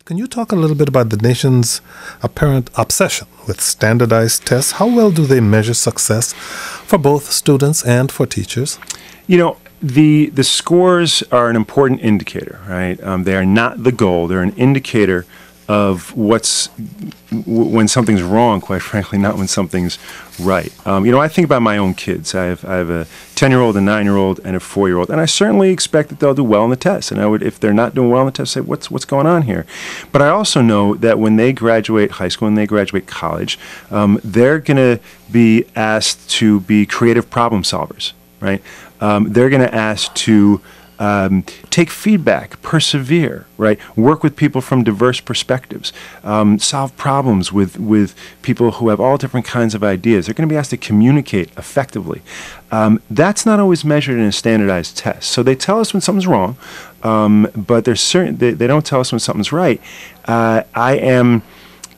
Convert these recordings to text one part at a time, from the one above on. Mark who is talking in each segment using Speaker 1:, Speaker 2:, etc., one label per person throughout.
Speaker 1: Can you talk a little bit about the nation's apparent obsession with standardized tests? How well do they measure success for both students and for teachers?
Speaker 2: You know, the scores are an important indicator, right? They are not the goal. They're an indicator of when something's wrong, quite frankly, not when something's right. I think about my own kids. I have a 10-year-old, a 9-year-old, and a 4-year-old, and I certainly expect that they'll do well in the test. And I would, if they're not doing well in the test, say, what's going on here? But I also know that when they graduate high school and they graduate college, they're going to be asked to be creative problem solvers, right? They're going to ask to take feedback, persevere, right? Work with people from diverse perspectives, solve problems with people who have all different kinds of ideas. They're going to be asked to communicate effectively. That's not always measured in a standardized test. So they tell us when something's wrong, but they don't tell us when something's right. I am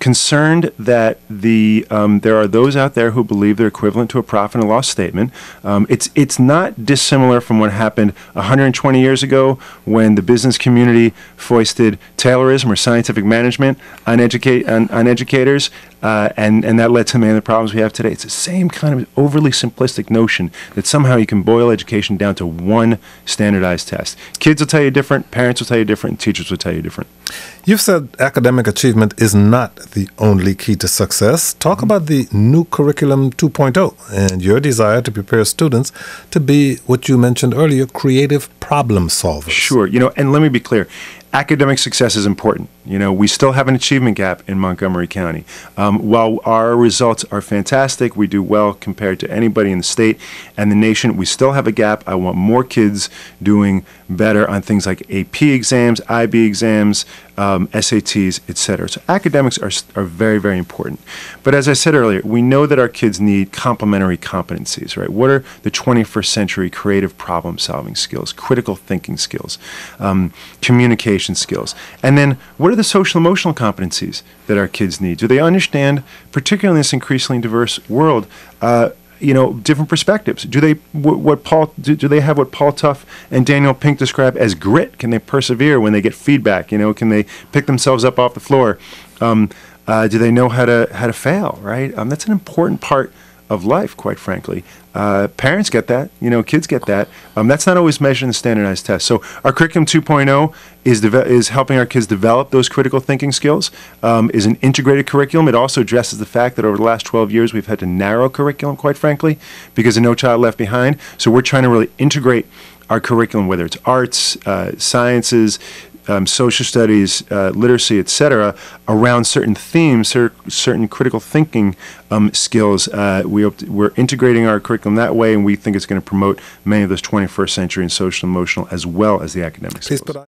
Speaker 2: concerned that there are those out there who believe they're equivalent to a profit and loss statement. It's not dissimilar from what happened 120 years ago when the business community foisted Taylorism or scientific management on educators, and that led to many of the problems we have today. It's the same kind of overly simplistic notion that somehow you can boil education down to one standardized test. Kids will tell you different, parents will tell you different, and teachers will tell you different.
Speaker 1: You've said academic achievement is not the only key to success. Talk about the new curriculum 2.0 and your desire to prepare students to be, what you mentioned earlier, creative problem solvers.
Speaker 2: Sure. And let me be clear. Academic success is important. We still have an achievement gap in Montgomery County. While our results are fantastic, we do well compared to anybody in the state and the nation, we still have a gap. I want more kids doing better on things like AP exams, IB exams, SATs, etc. So academics are very, very important. But as I said earlier, we know that our kids need complementary competencies, right? What are the 21st century creative problem solving skills, critical thinking skills, communication skills? And then what are the social emotional competencies that our kids need? Do they understand, particularly in this increasingly diverse world, different perspectives? Do they have what Paul Tough and Daniel Pink describe as grit? Can they persevere when they get feedback? Can they pick themselves up off the floor? Do they know how to fail? Right? That's an important part of life, quite frankly. Parents get that, kids get that. That's not always measured in the standardized test. So our curriculum 2.0 is helping our kids develop those critical thinking skills, is an integrated curriculum. It also addresses the fact that over the last 12 years we've had to narrow curriculum, quite frankly, because of No Child Left Behind. So we're trying to really integrate our curriculum, whether it's arts, sciences, social studies, literacy, etc., around certain themes, certain critical thinking skills. We're integrating our curriculum that way, and we think it's going to promote many of those 21st century and social emotional as well as the academic skills.